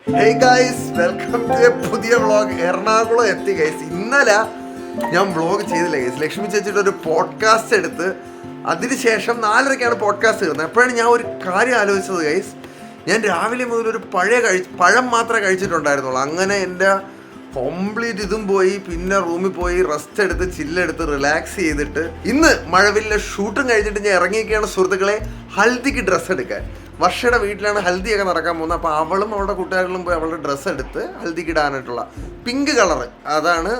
Hey guys, welcome to a പുതിയ vlog. Ernakulam എത്തി guys. ഇന്നലെ ഞാൻ വ്ളോഗ് ചെയ്തില്ല ഗൈസ്. ലക്ഷ്മി ചേച്ചിയുടെ ഒരു പോഡ്കാസ്റ്റ് എടുത്ത് അതിനുശേഷം 4:30-ക്കാണ് പോഡ്കാസ്റ്റ് തീർന്നത്. അപ്പോഴാണ് ഞാൻ ഒരു കാര്യം ആലോചിച്ചത് ഗൈസ്. ഞാൻ രാവിലെ മുതൽ ഒരു പഴം മാത്രമേ കഴിച്ചിട്ടുണ്ടായിരുന്നുള്ളൂ. അങ്ങനെ എൻ്റെ കംപ്ലീറ്റ് ഇതും പോയി. പിന്നെ റൂമിൽ പോയി റെസ്റ്റ് എടുത്ത് ചില്ലെടുത്ത് റിലാക്സ് ചെയ്തിട്ട് ഇന്ന് മഴവില്ല ഷൂട്ടും കഴിഞ്ഞിട്ട് ഞാൻ ഇറങ്ങിയൊക്കെയാണ് സുഹൃത്തുക്കളെ ഹൽദിക്ക് ഡ്രസ്സ് എടുക്കാൻ. വർഷയുടെ വീട്ടിലാണ് ഹൽദിയൊക്കെ നടക്കാൻ പോകുന്നത്. അപ്പോൾ അവളും അവളുടെ കൂട്ടുകാരികളും പോയി അവളുടെ ഡ്രസ്സ് എടുത്ത് ഹൽദിക്ക് ഇടാനായിട്ടുള്ള പിങ്ക് കളറ് അതാണ്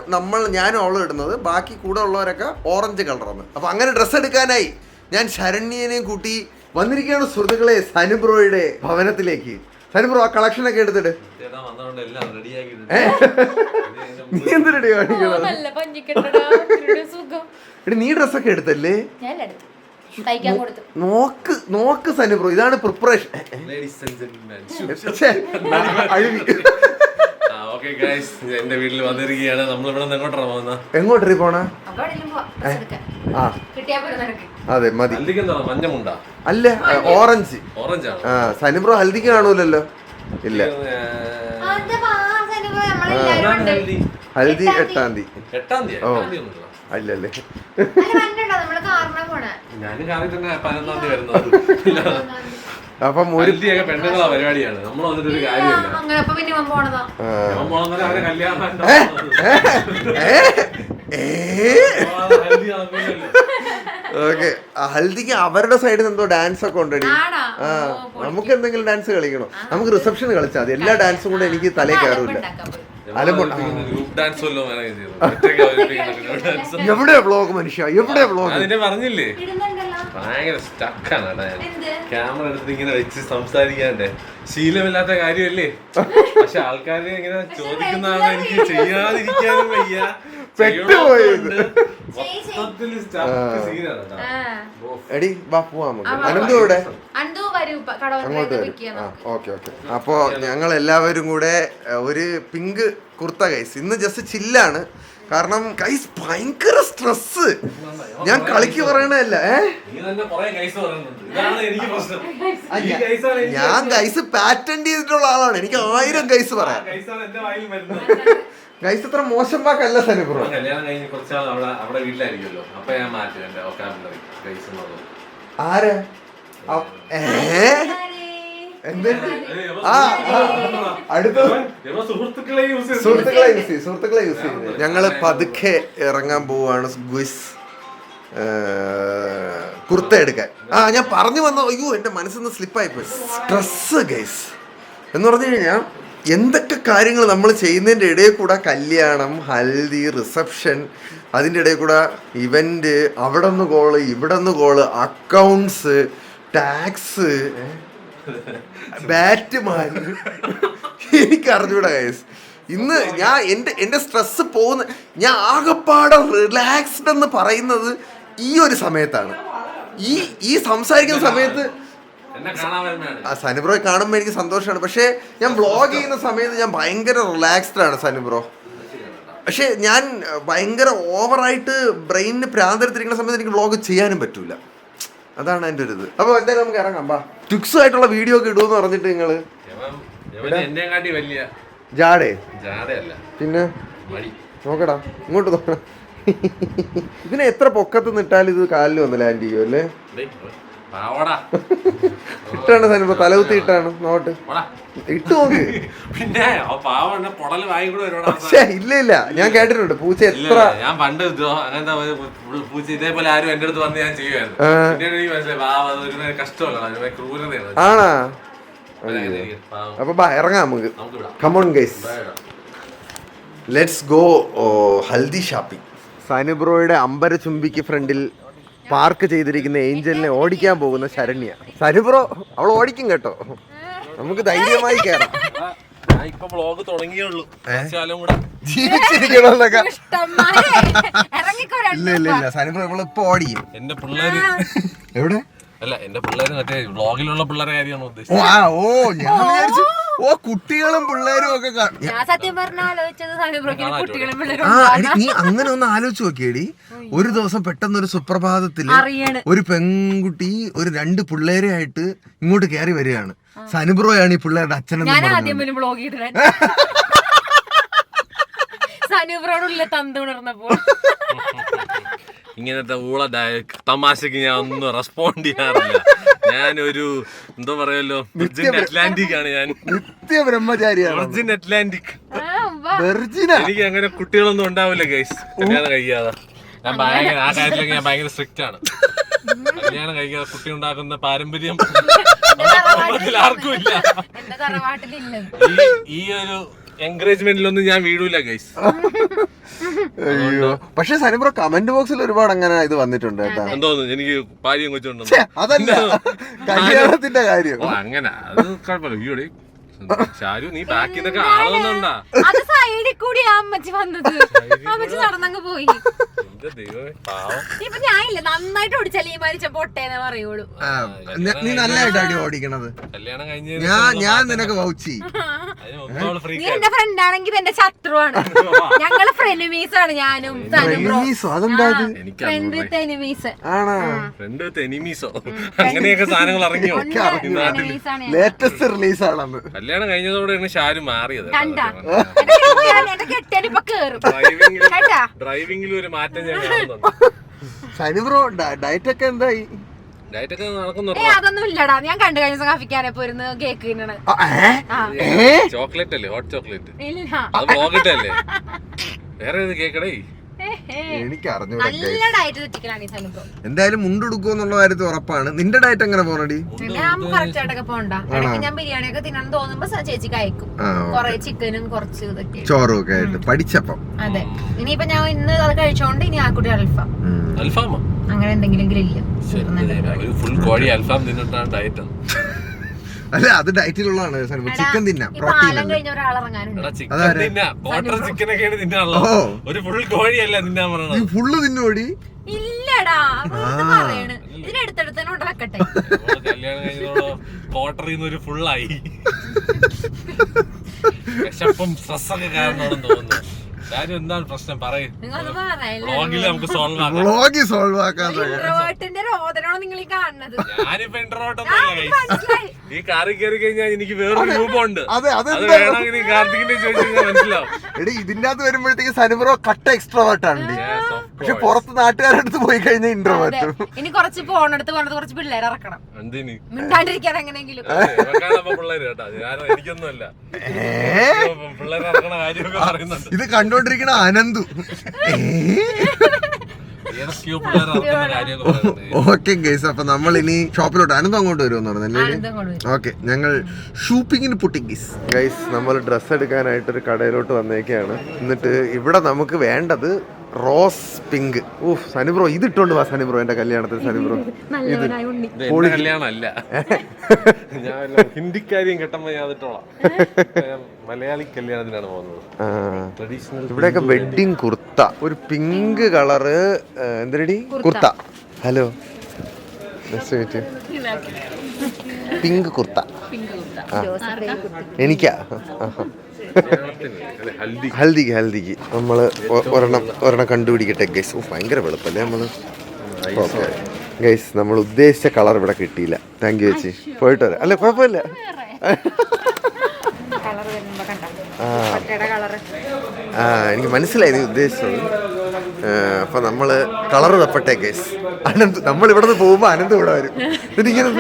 ഞാനും അവളും ഇടുന്നത്. ബാക്കി കൂടെ ഉള്ളവരൊക്കെ ഓറഞ്ച് കളറാണ്. അപ്പോൾ അങ്ങനെ ഡ്രസ്സ് എടുക്കാനായി ഞാൻ ശരണ്യനെയും കൂട്ടി വന്നിരിക്കുകയാണ് സുഹൃത്തുക്കളെ സനുബ്രോയുടെ ഭവനത്തിലേക്ക്. സനുബ്രോ ആ കളക്ഷനൊക്കെ എടുത്തിട്ട് നീ എന്ത് റെഡി കാണിക്കണം? നീ ഡ്രസ്സൊക്കെ എടുത്തല്ലേ? നോക്ക് സനുബ്രോ, ഇതാണ് പ്രിപ്പറേഷൻ. എന്റെ വീട്ടിൽ വന്നിരിക്കുകയാണ്. നമ്മളിവിടെ എങ്ങോട്ടേ പോണ? അതെ മതി. മഞ്ഞമുണ്ടാ അല്ല ഓറഞ്ച്. ഓറഞ്ചാണ്. സനുബ്രോ ഹൽദിക്ക് കാണൂലല്ലോ. ഇല്ല, ഹൽദി 8-ാം തീയതി. ഓ അല്ലല്ലേ, ഞാനും കാറിൽ തന്നെ 11-ാം തീയതി വരുന്നത്. അപ്പം പെണ്ണുങ്ങളാ പരിപാടിയാണ്. നമ്മൾ വന്നിട്ടൊരു കാര്യമില്ല. ഓക്കെ, ഹൽദിക്ക് അവരുടെ സൈഡിൽ എന്തോ ഡാൻസ് ഒക്കെ ഉണ്ടടി. നമുക്ക് എന്തെങ്കിലും ഡാൻസ് കളിക്കണോ? നമുക്ക് റിസപ്ഷൻ കളിച്ചാൽ മതി. എല്ലാ ഡാൻസും കൂടെ എനിക്ക് തലേ കയറൂല. എവിടെ വ്ളോഗ് മനുഷ്യ, എവിടെ വ്ളോഗ്? പറഞ്ഞില്ലേ ഭയങ്കര സ്റ്റക്കാണ്. ക്യാമറ എടുത്ത് ഇങ്ങനെ വെച്ച് സംസാരിക്കാണ്ടേ ശീലമില്ലാത്ത കാര്യമല്ലേ. പക്ഷെ ആൾക്കാര് ഇങ്ങനെ ചോദിക്കുന്നതാണ് എനിക്ക് ചെയ്യാതിരിക്കാനും വയ്യ. എടി വാ പോവാം അനന്തു ഇവിടെ അങ്ങോട്ട് വരും. Okay okay. അപ്പോ ഞങ്ങൾ എല്ലാവരും കൂടെ ഒരു പിങ്ക് കുർത്ത ഗൈസ്. ഇന്ന് ജസ്റ്റ് ചില്ലാണ്. കാരണം ഗൈസ് ഭയങ്കര സ്ട്രെസ്. ഞാൻ കളിക്ക് പറയണല്ല. ഞാൻ ഗൈസ് പാറ്റന്റ് ചെയ്തിട്ടുള്ള ആളാണ്. എനിക്ക് 1000 ഗൈസ് പറയാം. ഗൈസ് അത്ര മോശം വാക്കല്ല സനുബ്രോ. കല്യാണം കഴിഞ്ഞ് കുറച്ചാൾ അവിടെ വീട്ടിലായിരിക്കുമല്ലോ. അപ്പൊ ഞാൻ മാറ്റും എന്റെ വൊക്കാബുലറി ഗൈസ് എന്നുള്ളത്. ആര് സുഹൃത്തുക്കളെ യൂസ് ചെയ്ത് ഞങ്ങള് പതുക്കെ ഇറങ്ങാൻ പോവാണ് ഗുയ്സ് കുർത്ത എടുക്കാൻ. ഞാൻ പറഞ്ഞു വന്ന അയ്യോ എന്റെ മനസ്സിന്ന് സ്ലിപ്പായി പോയി. സ്ട്രെസ് ഗൈസ് എന്ന് പറഞ്ഞു കഴിഞ്ഞാൽ എന്തൊക്കെ കാര്യങ്ങൾ നമ്മൾ ചെയ്യുന്നതിൻ്റെ ഇടയിൽ കൂടെ കല്യാണം, ഹൽദി, റിസപ്ഷൻ, അതിൻ്റെ ഇടയിൽ കൂടെ ഇവന്റ്, അവിടെ നിന്ന് കോള് ഇവിടെ നിന്ന് കോള്, അക്കൗണ്ട്സ്, ടാക്സ്, ബാറ്റ്മാൻ, എനിക്കറിഞ്ഞൂടാ ഗൈസ്. ഇന്ന് ഞാൻ എൻ്റെ സ്ട്രെസ് പോകുന്ന ഞാൻ ആകെപ്പാടെ റിലാക്സ്ഡ് എന്ന് പറയുന്നത് ഈ ഒരു സമയത്താണ്. ഈ സംസാരിക്കുന്ന സമയത്ത് സനുബ്രോയെ കാണുമ്പോൾ എനിക്ക് സന്തോഷമാണ്. പക്ഷേ ഞാൻ വ്ളോഗ് ചെയ്യുന്ന സമയത്ത് ഞാൻ ഭയങ്കര റിലാക്സ്ഡ് ആണ് സനുബ്രോ. പക്ഷേ ഞാൻ ഭയങ്കര ഓവറായിട്ട് ബ്രെയിനിന് പ്രാന്തെടുത്തിരിക്കുന്ന സമയത്ത് എനിക്ക് വ്ളോഗ് ചെയ്യാനും പറ്റൂല. അതാണ് എൻ്റെ ഒരു ഇത്. അപ്പോൾ എന്തായാലും നമുക്ക് ഇറങ്ങാം. ടിക്സ് ആയിട്ടുള്ള വീഡിയോ ഒക്കെ ഇടുമെന്ന് പറഞ്ഞിട്ട് നിങ്ങള് ജാടേ പിന്നെ നോക്കടാ ഇങ്ങോട്ട് നോക്കണം. ഇതിനെ എത്ര പൊക്കത്ത് നിട്ടാലും ഇത് കാലിൽ വന്ന് ലാൻഡ് ചെയ്യും അല്ലേ? ഇട്ടാണ് സനുബ്രോ, തലകുത്തി ഇട്ടാണ്. നോട്ട് ഇട്ട് നോക്ക്. പിന്നെ ഇല്ല ഞാൻ കേട്ടിട്ടുണ്ട് പൂച്ച എത്ര. ഞാൻ പണ്ട് അങ്ങനത്തെ പൂച്ച ഇതേപോലെ ആരും എന്റെ അടുത്ത് വന്ന് ഞാൻ ചെയ്യുമായിരുന്നു. കഷ്ടമല്ല, ക്രൂരതയാണ്. ആണാ? അപ്പൊ ഇറങ്ങാം നമുക്ക്. Come on guys, let's go haldi shopping. സനുബ്രോയുടെ അമ്പരചുംബിക്ക് ഫ്രണ്ടിൽ പാർക്ക് ചെയ്തിരിക്കുന്ന ഏഞ്ചലിനെ ഓടിക്കാൻ പോകുന്ന ശരണ്യ. സനുബ്രോ അവൾ ഓടിക്കും കേട്ടോ. നമുക്ക് ധൈര്യമായി കയറാം. ജീവിച്ചിരിക്കണോന്നൊക്കെ ഇല്ല സനുബ്രോ ഇവളിപ്പോ ഓടിക്കും. എന്റെ പിള്ളേര് എവിടെ അല്ല എന്റെ പിള്ളേര് മറ്റേ വ്ളോഗിലുള്ള പിള്ളേരെ കാര്യമാണ് ഓ ഉദ്ദേശിച്ചത്. ഞാൻ വിചാരിച്ചു കുട്ടികളും പിള്ളേരും ഒക്കെ ഞാൻ സത്യം പറഞ്ഞ ആലോചിച്ചത് കുട്ടികളും പിള്ളേരും നീ അങ്ങനെ ഒന്ന് ആലോചിച്ച് നോക്കിയേടി. ഒരു ദിവസം പെട്ടെന്ന് ഒരു സുപ്രഭാതത്തില് അറിയണ് ഒരു പെൺകുട്ടി ഒരു 2 പിള്ളേരെ ആയിട്ട് ഇങ്ങോട്ട് കയറി വരികയാണ്. സനുബ്രോയാണ് ഈ പിള്ളേരുടെ അച്ഛനെന്ന് ഞാൻ പറഞ്ഞത്. ആദ്യം ഒരു വ്ളോഗ് ഇടാൻ സനുബ്രോടുള്ള തന്ത ഉണർന്നപ്പോൾ ഇങ്ങനത്തെ ഊള തമാശക്ക് ഞാൻ ഒന്നും റെസ്പോണ്ട് ചെയ്യാറില്ല. ഞാനൊരു എന്താ പറയല്ലോ വിർജിൻ അറ്റ്ലാന്റിക് ആണ് ഞാൻ. നിത്യബ്രഹ്മചാരിയാണ്. Virgin Atlantic. വെർജിനാ. എനിക്ക് അങ്ങനെ കുട്ടികളൊന്നും ഉണ്ടാവില്ല ഗൈസ് കല്യാണം കഴിക്കാതെ. ഞാൻ ഭയങ്കര ആ കാര്യത്തിലൊക്കെ ഞാൻ ഭയങ്കര സ്ട്രിക്റ്റ് ആണ്. കല്യാണം കഴിക്കാതെ കുട്ടി ഉണ്ടാക്കുന്ന പാരമ്പര്യം ആർക്കും ഇല്ല. എന്റെ തറവാട്ടിലില്ല. ഈ ഒരു എൻകറേജ്മെന്റിലൊന്നും ഞാൻ വീഴൂല ഗൈസ്. അയ്യോ പക്ഷെ സനുബ്രോ കമന്റ് ബോക്സിൽ ഒരുപാട് അങ്ങനെ ഇത് വന്നിട്ടുണ്ട് കേട്ടാ. എന്തോന്നു എനിക്ക് ഭാര്യയും കൊച്ചുണ്ടോ? അതല്ല കല്യാണത്തിന്റെ കാര്യം. ഓ അങ്ങനെ അത് കുഴപ്പമില്ല. അയ്യോടെ ഷാരു നീ ബാക്കിൽ നിന്നൊക്കെ ആളൊന്നുണ്ടാ? അത് സൈഡിൽ കൂടി അമ്മച്ചി വന്നത്. അമ്മച്ചി നടന്നങ്ങ് പോയി. എന്റെ ദൈവമേ പാവം. ഇപ്പൊ ഞാനില്ല നന്നായിട്ട് ഓടിച്ചാൽ ഈ മരിച്ച പൊട്ടേന്ന് പറയുള്ളൂ. നീ നല്ലതായിട്ട് അടി ഓടിക്കണത്. കല്യാണം കഴിഞ്ഞ ഞാൻ നിനക്ക് വൗച്ചി. നീ എന്റെ ഫ്രണ്ട് ആണെങ്കിൽ എന്റെ ശത്രുവാണ്. ഞങ്ങള് ഫ്രണ്ട്മീസ് ആണ് ഞാനും ഫ്രണ്ട് വിത്ത് എനിമീസ്. ഫ്രണ്ട് വിത്ത് എനിമീസോ അങ്ങനെയൊക്കെ സാധനങ്ങൾ ഇറങ്ങിയോ ലേറ്റസ്റ്റ് റിലീസ് ആണെന്ന്. കല്യാണം കഴിഞ്ഞതോടെയാണ് ഷാരു മാറിയത്. എന്റെ കെട്ടിയാനിപ്പൊ കേറും. ഡ്രൈവിംഗിൽ ഒരു മാറ്റം ഞാൻ കാണുന്നുണ്ട്. സനുബ്രോ ഡയറ്റ് ഒക്കെ എന്തായി? ഡയറ്റ് ഒക്കെ നടക്കുന്നു. അതൊന്നും ഇല്ലടാ. ഞാൻ കണ്ടു കഴിഞ്ഞ കാഫിക്കാനെ പോരുന്നു കേക്ക് തിന്നണ. ചോക്ലേറ്റ് അല്ലേ? Hot chocolate. ഇല്ല അത് ബ്ലോഗിട്ടല്ലേ? വേറെ ഏത് കേക്കടേ? എനിക്ക് നല്ല ഡയറ്റ് തെറ്റിക്കലാണ് ഈ സനുബ്രോ. എന്തായാലും മുണ്ടെടുക്കുമെന്നുള്ള കാര്യത്തിൽ ഉറപ്പാണ്. നിന്റെ ഡയറ്റ് എങ്ങനെ പോണടി? ഞാൻ കറക്റ്റ് ആയിട്ടൊക്കെ പോണ്ട. ഇടയ്ക്ക് ഞാൻ ബിരിയാണി ഒക്കെ തിന്നാൻ തോന്നുമ്പോ ചേച്ചിക്ക് അയക്കും. കൊറേ ചിക്കനും കുറച്ച് ഇതൊക്കെ ചോറും ഒക്കെ ആയിട്ട് പഠിച്ചപ്പം. അതെ ഇനിയിപ്പൊ ഞാൻ ഇന്ന് അത് കഴിച്ചോണ്ട് ഇനി ആ കുട്ടി അൽഫാം അൽഫാമോ അങ്ങനെ എന്തെങ്കിലും ഗ്രില്ല്. ഫുൾ കോഴി അൽഫാം തിന്നിട്ടാണ് ഡയറ്റ്. അല്ല അത് ഡയറ്റിലുള്ളതാണ്. ചിക്കൻ തിന്നാം, പ്രോട്ടീൻ പാലം കഴിഞ്ഞ ഒരാളിറങ്ങാനുണ്ട്. ചിക്കനൊക്കെയാണ് തിന്നാണല്ലോ. ഒരു ഫുൾ കോഴിയല്ല തിന്നാൻ പറയണത്. ഫുള്ള് തിന്നോടി? ഇല്ലടാ പറയണ്. ഇതിനടുത്തടുത്ത് തന്നെ വെക്കട്ടെ. കല്യാണം കഴിഞ്ഞതോടെ ക്വാർട്ടറിന്ന് ഒരു ഫുള്ളായി. വിശപ്പും സ്ട്രെസ്സൊക്കെ കാരണമാണെന്ന് തോന്നുന്നു. കാര്യം എന്താണ് പ്രശ്നം പറയും. വ്ളോഗിൽ നമുക്ക് സോൾവ് ആക്കാം. വ്ളോഗിൽ സോൾവ് ആക്കാൻ നിങ്ങൾ ഈ കാണുന്നത്. ഞാനിപ്പോ ഇന്റർവോട്ടൊന്നും ഈ കാറി കയറി കഴിഞ്ഞാൽ എനിക്ക് വേറൊരു രൂപമുണ്ട്. അത് വേണമെങ്കിൽ നീ കാർത്തികിന്റെ ചോദിച്ചു മനസ്സിലാവും. എടി ഇതിന്റെ അകത്ത് വരുമ്പോഴത്തേക്ക് സനുബ്രോ കട്ട എക്സ്ട്രോവേർട്ട് ആണ്. പക്ഷെ പുറത്ത് നാട്ടുകാരടുത്ത് പോയി കഴിഞ്ഞാൽ ഇൻട്രോവേർട്ട്. ഇനി കുറച്ച് ഫോണെടുത്ത് കൊണ്ടത് കുറച്ച് പിള്ളേരെ ഇറക്കണം. എന്തിന് മിണ്ടാണ്ടിരിക്കാൻ എങ്ങനെയെങ്കിലും. പിള്ളേര് കേട്ടാ കാരണം എനിക്കൊന്നുമല്ല പിള്ളേരെ ഇറക്കണ കാര്യമൊക്കെ പറയുന്നുണ്ട്. ഇത് കണ്ടോണ്ടിരിക്കണ അനന്തു. ഓക്കെ ഗൈസ് അപ്പൊ നമ്മൾ ഇനി ഷോപ്പിലോട്ട് അനന്ത് അങ്ങോട്ട് വരുമെന്ന് പറഞ്ഞല്ലേ? ഓക്കെ ഞങ്ങൾ ഷൂപ്പിങ്ങിന് പുട്ടി ഗൈസ് നമ്മൾ ഡ്രസ്സ് എടുക്കാനായിട്ട് ഒരു കടയിലോട്ട് വന്നേക്കാണ്. എന്നിട്ട് ഇവിടെ നമുക്ക് വേണ്ടത് റോസ് പിങ്ക്. ഓഹ് സനുബ്രോ ഇത് ഇട്ടോണ്ട് വാ സനുബ്രോ എന്റെ കല്യാണത്തിന്. സനുബ്രോ ഇത് കല്യാണമല്ല, ഞാൻ ഹിന്ദിക്കാരിയും കെട്ടുമ്പോ ഞാൻ അതിട്ടോളാം. മലയാളി കല്യാണത്തിനാണ് പോകുന്നത്. ഇവിടെയൊക്കെ വെഡിങ് കുർത്ത, ഒരു പിങ്ക് കളറ് എന്തരടി കുർത്ത. ഹലോ പിങ്ക് കുർത്ത എനിക്കാ. ഹൽദിക്ക് നമ്മള് ഒരെണ്ണം കണ്ടുപിടിക്കട്ടെ ഗൈസ്. ഭയങ്കര വെളുപ്പല്ലേ നമ്മള്. ഓക്കെ ഗൈസ് നമ്മൾ ഉദ്ദേശിച്ച കളർ ഇവിടെ കിട്ടിയില്ല. താങ്ക് യു ചേച്ചി. പോയിട്ട് വരാം. അല്ല കുഴപ്പമില്ല. എനിക്ക് മനസ്സിലായി നീ ഉദ്ദേശിച്ചത്. അപ്പൊ നമ്മള് കളറ് തപ്പട്ടെ ഗൈസ്. അനന്ത് നമ്മൾ ഇവിടെ നിന്ന് പോകുമ്പോ അനന്ത് ഇവിടെ വരും. എന്നിട്ടിങ്ങനെ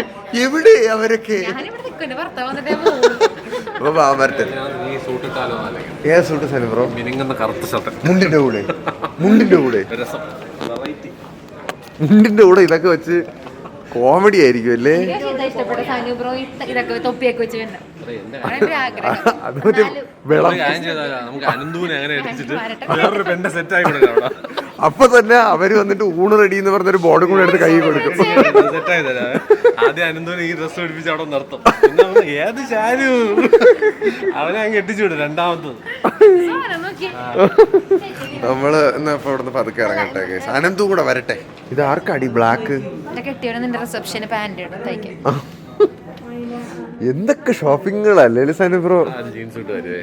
എവിടെ അവരൊക്കെ വരട്ടെ. ഏത് സൂട്ട് സനുബ്രോ? മുണ്ടിന്റെ കൂടെ ഇതൊക്കെ വെച്ച് കോമഡി ആയിരിക്കും അല്ലേ? അത് മറ്റേ അപ്പൊ തന്നെ അവര് വന്നിട്ട് ഊണ് റെഡി എന്ന് പറഞ്ഞൊരു ബോർഡും കൂടെ എടുത്ത് കൈ കൊടുക്കും. ആദ്യം അനന്തൂനെ ഈ ഡ്രസ് പിടിപ്പിച്ച് അവിടെ നിർത്തും. ഏത് ശാരു അവനെ അങ്ങ് എട്ടിച്ചു വിടും. രണ്ടാമത്തത് നമ്മള് എന്നാ ഇപ്പൊ ഇവിടുന്ന് പതുക്കെ ഇറങ്ങട്ടെ ഗൈസ്. അനന്തും കൂടെ വരട്ടെ. ഇത് ആർക്കാടി ബ്ലാക്ക്? റിസപ്ഷന് പാന്റ് തയ്ക്കാൻ. എന്തൊക്കെ ഷോപ്പിങ്ങുകളല്ലേ സനു ബ്രോ. ജീൻസ് ഇട്ട് വരുവേ.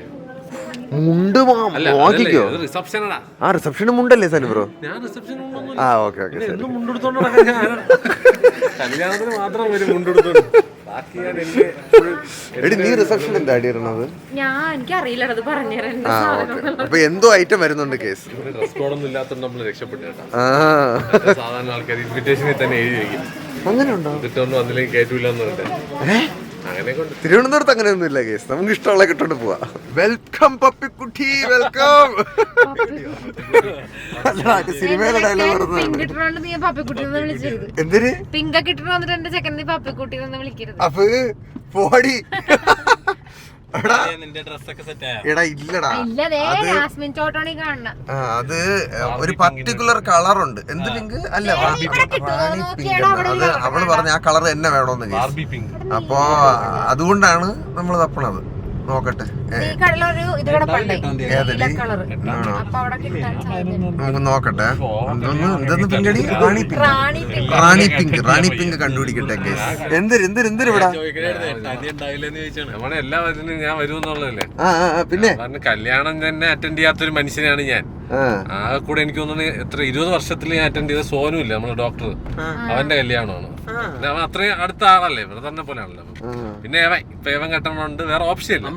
മുണ്ട് നോക്കിക്കോ. ആ റിസപ്ഷന് മുണ്ടല്ലേ സനു ബ്രോ? ഞാൻ റിസപ്ഷൻ ആ ഓക്കെ ഓക്കെ. കല്യാണത്തിന് മാത്രം വരും മുണ്ടെടുത്തോണ്ട്. എടി നീ റിസപ്ഷൻ എന്താ അടി ഇടുന്നത്? എനിക്ക് അറിയില്ല, അത് പറഞ്ഞുതരാൻ. ആ ഓക്കെ. അപ്പൊ എന്തോ ഐറ്റം വരുന്നുണ്ട് കേസ്. ഡ്രസ് കോഡൊന്നും ഇല്ലാത്തോണ്ട് നമ്മൾ രക്ഷപ്പെട്ടു കേട്ടോ. ആ സാധാരണ ആൾക്കാർ ഇൻവിറ്റേഷനിൽ തന്നെ എഴുതി വെക്കും. അങ്ങനെ ഉണ്ടോ? കിട്ടുകൊണ്ട് വന്നില്ലെങ്കിൽ കയറ്റൂലെന്ന് പറഞ്ഞിട്ട്. അങ്ങനെ കൊണ്ട് തിരുവനന്തപുരത്ത് അങ്ങനെയൊന്നും ഇല്ല കേസ്. നമുക്ക് ഇഷ്ടമുള്ള കിട്ടോണ്ട് പോവാ. വെൽക്കം പപ്പിക്കുട്ടി വെൽക്കം. സിനിമയിലെ ഡയലോഗ് എന്തിന് പിങ്ക കിട്ടണ വന്നിട്ട് എന്റെ ചെക്കൻ പപ്പിക്കുട്ടി വിളിക്കരുത്. അപ്പൊ പോടി. നിന്റെ ഡ്രസ്സൊക്കെ സെറ്റ് ആയോ? എടാ ഇല്ലടാ, അത് ഒരു പർട്ടിക്കുലർ കളർ ഉണ്ട്. എന്ത് പിങ്ക് അല്ല, റാണി പിങ്ക്. അത് അവള് പറഞ്ഞ ആ കളർ എന്നെ വേണോന്ന്. Barbie pink. അപ്പൊ അതുകൊണ്ടാണ് നമ്മൾ തപ്പണത്. നോക്കട്ടെ നമുക്ക് നോക്കട്ടെ. എന്തെന്ന് പിങ്കടി? റാണി പിങ്ക് കണ്ടുപിടിക്കട്ടെ. എന്തിരി ഇവിടെ നമ്മളെ എല്ലാ വരും ഞാൻ വരുമെന്നുള്ളതല്ലേ. പിന്നെ കല്യാണം തന്നെ അറ്റൻഡ് ചെയ്യാത്തൊരു മനുഷ്യനാണ് ഞാൻ. ആകെ കൂടെ എനിക്ക് തോന്നുന്നു എത്ര 20 വർഷത്തിൽ ഞാൻ അറ്റൻഡ് ചെയ്ത സോനു ഇല്ല, നമ്മളെ ഡോക്ടർ, അവന്റെ കല്യാണമാണ്. അവൻ അത്രയും അടുത്ത ആളല്ലേ, ഇവിടെ തന്നെ പോലെയാണല്ലോ. പിന്നെ ഇവൻ കെട്ടണുണ്ട്, വേറെ ഓപ്ഷൻ ഇല്ല.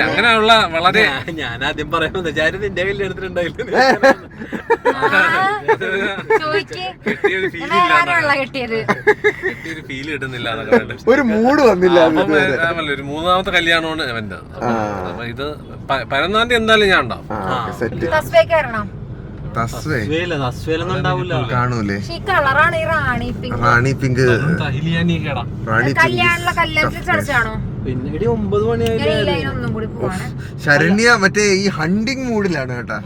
അങ്ങനെയുള്ള വളരെ ഞാൻ ആദ്യം പറയാൻ നിന്റെ കല്യാണത്തിനുണ്ടായില്ല. കെട്ടിയൊരു ഫീൽ കിട്ടുന്നില്ല. ഒരു മൂഡ് വന്നില്ല. ഒരു മൂന്നാമത്തെ കല്യാണമാണ് അവന്റെ. അപ്പൊ ഇത് 11-ാം തീയതി എന്തായാലും ഞാൻ ഉണ്ടാവും. കാണൂലേ റാണി പിങ്ക്? പിന്നെ 9 മണിയായാലും ശരണ്യ മറ്റേ ഈ ഹണ്ടിങ് മൂഡിലാണ് കേട്ടാ.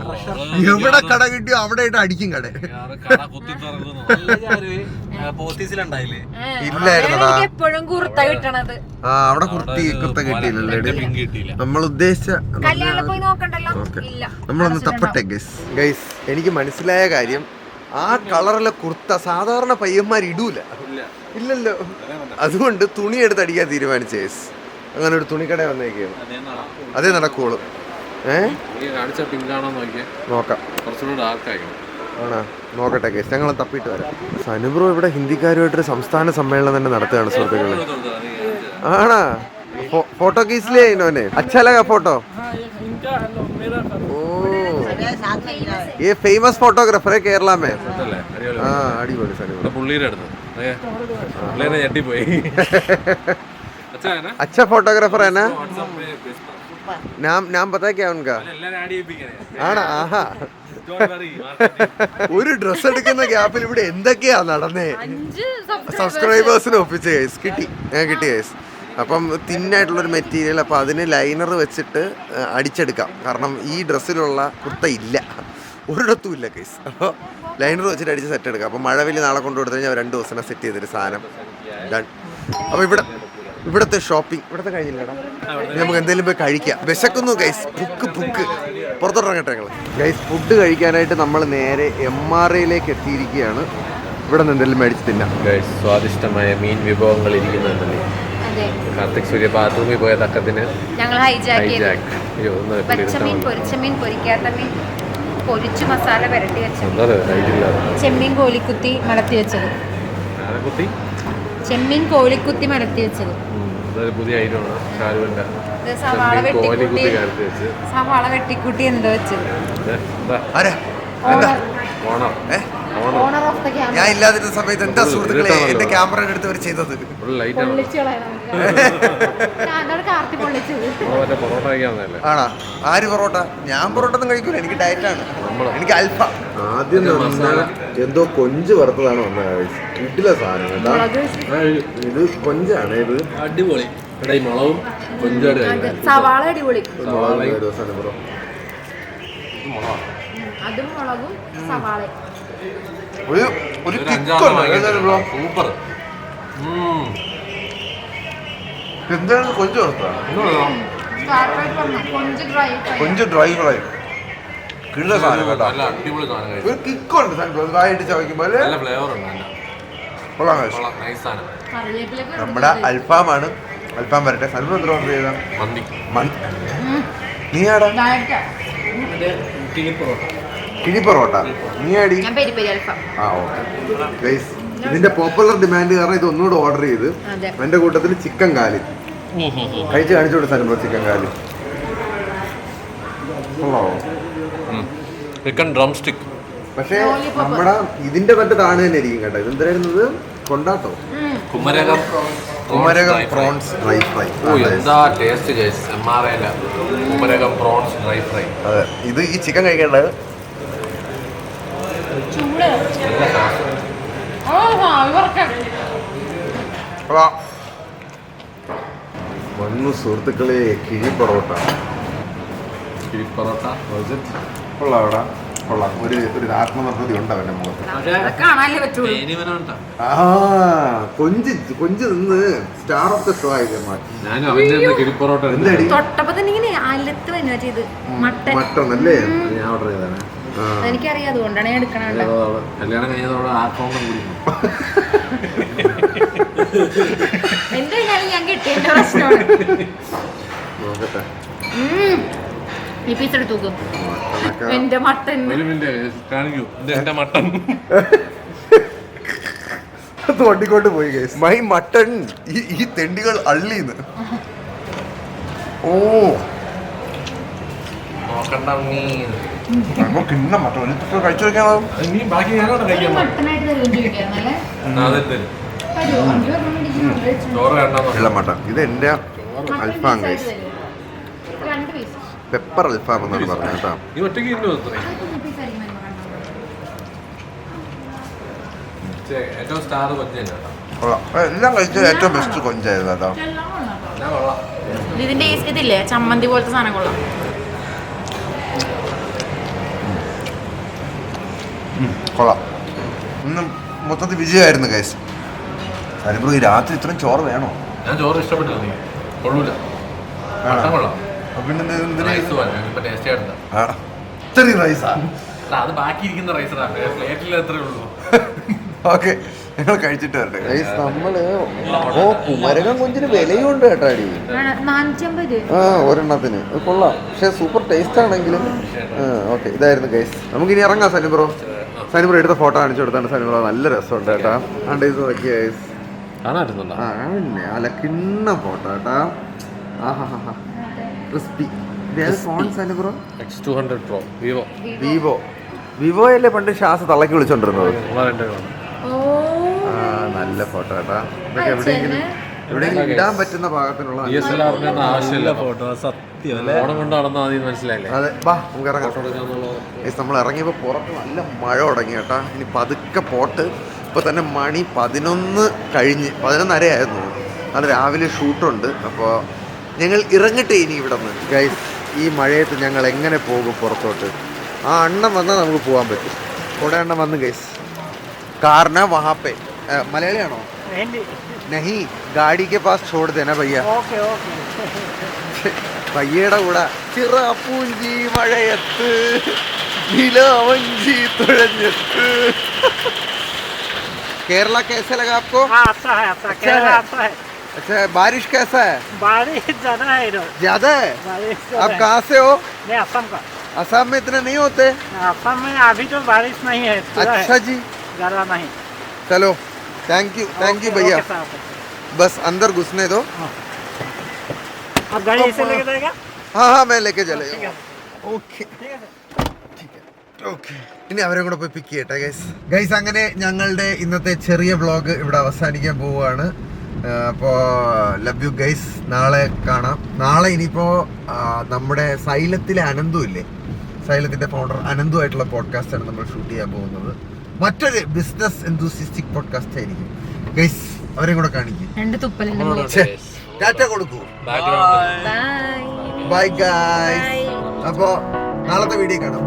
എവിടെ കട കിട്ടിയോ അവിടെ ഇട്ട് അടിക്കും കട. ഇല്ലായിരുന്നടാ എപ്പോഴും കുർത്ത കിട്ടണത്. ആ അവിടെ കുർത്ത കിട്ടിയില്ലല്ലേ നമ്മൾ ഉദ്ദേശിച്ച. നമ്മളൊന്ന് തപ്പട്ടെ ഗൈസ്. എനിക്ക് മനസ്സിലായ കാര്യം, ആ കളറിലെ കുർത്ത സാധാരണ പയ്യന്മാർ ഇടൂല. ഇല്ലല്ലോ. അതുകൊണ്ട് തുണി എടുത്ത് അടിക്കാൻ തീരുമാനിച്ച ഗൈസ്. അങ്ങനെ ഒരു തുണിക്കട വന്നേക്കാണ്. അതേ നടക്കുള്ളൂ. നോക്കാം. ആണോ? നോക്കട്ടെ കേസ്. ഞങ്ങൾ തപ്പിട്ട് വരാം. സനുബ്രോ ഇവിടെ ഹിന്ദിക്കാരുമായിട്ടൊരു സംസ്ഥാന സമ്മേളനം തന്നെ നടത്തുകയാണ് സുഹൃത്തുക്കളെ. ആണാ? ഫോട്ടോ കേസിലേ ഇനോനെ अच्छा लगा फोटो? ये फेमस फोटोग्राफर है केरला में. അടിപൊളി സനുബ്രോ. പുള്ളിയുടെ അടുത്ത് ഞെട്ടിപ്പോയി. अच्छा फोटोग्राफर है ना? नाम पता है क्या उनका? ആണോ? ആഹാ. ഒരു ഡ്രസ് എടുക്കുന്ന ഗ്യാപ്പിൽ ഇവിടെ എന്തൊക്കെയാ നടന്നേ. സബ്സ്ക്രൈബേഴ്സിന് ഒപ്പിച്ച കേസ് കിട്ടി കേസ്. അപ്പം തിന്നായിട്ടുള്ളൊരു മെറ്റീരിയൽ. അപ്പം അതിന് ലൈനർ വെച്ചിട്ട് അടിച്ചെടുക്കാം. കാരണം ഈ ഡ്രസ്സിലുള്ള കുർത്ത ഇല്ല, ഒരിടത്തും ഇല്ല കേസ്. അപ്പോൾ ലൈനർ വെച്ചിട്ട് അടിച്ച് സെറ്റ് എടുക്കാം. അപ്പം മഴവില് നാളെ കൊണ്ടു കൊടുത്തു കഴിഞ്ഞാൽ 2 ദിവസം സെറ്റ് ചെയ്തൊരു സാധനം ഡൺ. അപ്പോൾ ഇവിടുത്തെ ഷോപ്പിംഗ് ഇവിടുത്തെ കഴിഞ്ഞില്ലടാ. നമുക്ക് എന്തെങ്കിലും പോയി കഴിക്കാം. വിശക്കുന്നു ഗൈസ്. പുക്ക് പുറത്തോട്ടിറങ്ങട്ടെ ഞങ്ങൾ ഗൈസ്. ഫുഡ് കഴിക്കാനായിട്ട് നമ്മൾ നേരെ MRAയിലേക്ക് എത്തിയിരിക്കുകയാണ്. ഇവിടെ നിന്ന് എന്തെങ്കിലും മേടിച്ച് തിന്നാം. സ്വാദിഷ്ടമായ മീൻ വിഭവങ്ങൾ ഇരിക്കുന്നുണ്ടല്ലേ. കാർത്തിക് സൂര്യ ബാത്റൂമിൽ പോയ തക്കത്തിന് ഞങ്ങൾ പൊരിച്ചമീൻ, പൊരിക്കാത്ത മീൻ, പൊരിച്ചു മസാല പുരട്ടി വെച്ചത്, ചെമ്മീൻ കോലിക്കുത്തി മലത്തി വെച്ചത്, ചെമ്മീൻ കോലിക്കുത്തി മലത്തി വെച്ചത്, പുതിയ ഐറ്റമാണ്. സവാള വെട്ടിക്കുട്ടി എന്തോ വെച്ചത്. ഞാൻ ഇല്ലാതിരുന്ന സമയത്ത് എന്താ സുഹൃത്തുക്കളെ എന്റെ ക്യാമറയുടെ അടുത്ത് അവർ ചെയ്തത്? ആണോ? ആര് പൊറോട്ട? ഞാൻ പൊറോട്ട ഒന്നും കഴിക്കൂല, എനിക്ക് ഡയറ്റാണ്. എനിക്ക് അൽഫ. ആദ്യം എന്തോ കൊഞ്ച് വറുത്തതാണ് വന്നത്. ഇഡില സാധനം കേട്ടോ. ഇത് കൊഞ്ചാണ്. ഇത് അടിപൊളി. മുളകും സവാള അടിപൊളി. അതും മുളകും സവാള സൂപ്പർ. എന്താണ് കൊഞ്ച് വറുത്ത? കൊഞ്ച് ഡ്രൈ ഫ്രൈ കിള്ള സാധനം കേട്ടോ. നല്ല അടിപൊളി സാധനം കഴിച്ചു. ഒരു കിക്കുണ്ട് സാധനം വായിട്ട് ചവയ്ക്കുമ്പോൾ. നല്ല ഫ്ലേവർ ഉണ്ട് അതിന്റെ. കൊള്ളാം. നൈസ് സാധനം. നമ്മുടെ അൽഫാമാണ്. അൽഫാം വരട്ടെ. സൽമാൻ എത്ര ഓർഡർ ചെയ്താ? മന്തി. നീ ആടാ? കിഴി പൊറോട്ട. നീ ആടി? ആ ഓക്കെ. ഗൈസ് ഇതിന്റെ പോപ്പുലർ ഡിമാൻഡ് കാരണം ഇത് ഒന്നുകൂടെ ഓർഡർ ചെയ്ത്. എന്റെ കൂട്ടത്തിൽ ചിക്കൻ കാല് കഴിച്ച് കാണിച്ചോട്ടെ സൽമാൻ. ചിക്കൻ കാല് ചിക്കൻ ഡ്രം സ്റ്റിക്ക്. പക്ഷേ നമ്മുടെ ഇതിന്റെ മറ്റേ താണ് തന്നെ ഇരിക്കും കേട്ടോ. ഇതെന്തായിരുന്നത്? കൊണ്ടാട്ടോ. Kumarakom prawns dry fry. എന്താ taste guys. MRA Kumarakom prawns dry fry. അതെ, ഇത് ഈ ചിക്കൻ കഴിക്കേണ്ടത് വന്നു സുഹൃത്തുക്കളെ. കിഴി പൊറോട്ട. കൊള്ളാം അവിടെ. കൊള്ളാം. ഒരു ആത്മനിർഭൃതി ഉണ്ട് അവന്റെ മുഖത്ത്. കൊഞ്ച് നിന്ന് സ്റ്റാർ ഓഫ് ദ ഷോ ആയി മാറ്റി. മട്ടൺ അല്ലേ? ഞാൻ ഓർഡർ ചെയ്താണ്. എനിക്കറിയാം, അതുകൊണ്ടാണ് ഞാൻ എടുക്കണത്. കല്യാണം കഴിഞ്ഞതോടെ ആക്രമണം കൂടി. എന്റെ ഞാൻ കിട്ടിയ പ്രശ്നമാണ്. നോക്കട്ടെ. ഈ പീസ് എടുത്തു. എന്റെ മട്ടൻ കാണിക്കൂ. എന്റെ മട്ടൻ തോട്ടിക്കൊണ്ട് പോയി ഗൈസ്. My mutton. ഈ തെണ്ടികൾ അള്ളീന്ന്. ഓ നോക്കണ്ട മീൻ. കിണ്ണ മട്ടൺ കഴിച്ചു വെക്കാണോ? നീ ബാക്കി ഞാനോട് കഴിക്കാൻ മട്ടനായിട്ട് തരുമല്ലേ? ചോറ് കണ്ടാ ഇല്ല മട്ടൺ. ഇത് എന്റെ അൽഫാം ഗൈസ്. 2 പീസ് പെപ്പർ അൽഫാം എന്നാണ് പറഞ്ഞത് കേട്ടോ. ഈ ഒറ്റയ്ക്ക് ഏറ്റവും സ്റ്റാർ കൊഞ്ചാണ്. എല്ലാം കഴിച്ചാൽ ഏറ്റവും ബെസ്റ്റ് കൊഞ്ചായിരുന്നു കേട്ടോ. ഇതിന്റെ ഇതില്ലേ ചമ്മന്തി പോലത്തെ സാധനം കൊള്ളാം. കൊള്ളാം. ഇന്ന് മൊത്തത്തിൽ വിജയമായിരുന്നു ഗൈസ്. അതിനിപ്പോ ഈ രാത്രി ഇത്രയും ചോറ് വേണോ? ഞാൻ ചോറ് ഇഷ്ടപ്പെട്ടില്ല. നീ കൊള്ളൂല. കൊള്ളാം. പിന്നെ ഇത്രയും റൈസാ? അത് ബാക്കി ഇരിക്കുന്ന റൈസാണ്. പ്ലേറ്റിൽ എത്രേ ഉള്ളൂ. ഓക്കെ, ഞങ്ങൾ കഴിച്ചിട്ട് വരട്ടെ ഗൈസ്. നമ്മള് കുമരകം കൊഞ്ചിന് വിലയും ഉണ്ട് കേട്ടാടി. 450. ഒരെണ്ണത്തിന് കൊള്ളാം. പക്ഷെ സൂപ്പർ ടേസ്റ്റ് ആണെങ്കിലും. ഓക്കെ, ഇതായിരുന്നു ഗൈസ്. നമുക്കിനി ഇറങ്ങാം. സനിബ്രോ എടുത്ത ഫോട്ടോ കാണിച്ചു കൊടുത്താണ്. സനിബ്രോ നല്ല രസമുണ്ട് കേട്ടാ. ആണ്ട് ഇത് നോക്കിയ ഗൈസ്. പിന്നെ അല്ല കിണ്ണ ഫോട്ടോ കേട്ടാ. ആഹാ ക്രിസ്പി. ഫോൺ സനിബ്രോ X200 Pro വിവോ അല്ലേ പണ്ട് ശ്വാസ തള്ളക്കി വിളിച്ചോണ്ടിരുന്നത്? നല്ല ഫോട്ടോ കേട്ടാ. ഇതൊക്കെ എവിടെയെങ്കിലും ഇടാൻ പറ്റുന്ന പാകത്തിനുള്ള ഫോട്ടോ. സത്യം മനസ്സിലായില്ലേ? അതെ, വാ നമുക്ക് ഇറങ്ങാം. നമ്മൾ ഇറങ്ങിയപ്പോൾ പുറത്ത് നല്ല മഴ തുടങ്ങി കേട്ടാ. ഇനി പതുക്കെ പോട്ട്. ഇപ്പോൾ തന്നെ മണി 11 കഴിഞ്ഞ് 11:30 ആയിരുന്നു. അത് രാവിലെ ഷൂട്ടുണ്ട്. അപ്പോൾ ഞങ്ങൾ ഇറങ്ങട്ടെ ഇനി ഇവിടെ നിന്ന് ഗൈസ്. ഈ മഴയത്ത് ഞങ്ങൾ എങ്ങനെ പോകും പുറത്തോട്ട്? ആ അണ്ണൻ വന്നാൽ നമുക്ക് പോകാൻ പറ്റും. കൂടെ അണ്ണൻ വന്നു ഗൈസ്. കാറിനാ വഹാപ്പേ. മലയാളിയാണോ? നഹി, ഗാഡി കെ പാസ് ചോട് ദേനാ ഭയ്യ. ഭയ്യയുടെ കൂടെ ചിറാപ്പൂഞ്ചി മഴയത്ത് നിലാവഞ്ചി തുഴഞ്ഞെത്ത്. केरला कैसे लगा आपको? अच्छा है, केरला अच्छा है। अच्छा, बारिश कैसा है? बारिश ज्यादा है इधर। ज्यादा है? बारिश आप कहाँ से हो? मैं असम का। असम में इतने नहीं होते? असम में अभी तो बारिश नहीं है। अच्छा जी, ज्यादा नहीं। चलो थैंक यू भैया. बस अंदर घुसने दो. आप गाड़ी ऐसे लेके जाएगा? हाँ मैं लेके चलेगा. ओके ഓക്കെ, ഇനി അവരെ കൂടെ പോയി പിക്ക് ചെയ്യട്ടെ ഗൈസ്. അങ്ങനെ ഞങ്ങളുടെ ഇന്നത്തെ ചെറിയ വ്ളോഗ് ഇവിടെ അവസാനിക്കാൻ പോവുകയാണ്. അപ്പോൾ ലവ് യു ഗൈസ്. നാളെ കാണാം. നാളെ ഇനിയിപ്പോൾ നമ്മുടെ സൈലത്തിലെ അനന്തു ഇല്ലേ, സൈലത്തിൻ്റെ ഫൗണ്ടർ അനന്തു ആയിട്ടുള്ള പോഡ്കാസ്റ്റാണ് നമ്മൾ ഷൂട്ട് ചെയ്യാൻ പോകുന്നത്. മറ്റൊരു ബിസിനസ് എന്തൂസിസ്റ്റിക് പോഡ്കാസ്റ്റ് ആയിരിക്കും ഗൈസ്. അവരെയും കൂടെ കാണിക്കും. ടാറ്റ കൊടുക്കൂ. Bye guys. അപ്പോൾ നാളത്തെ വീഡിയോ കാണാം.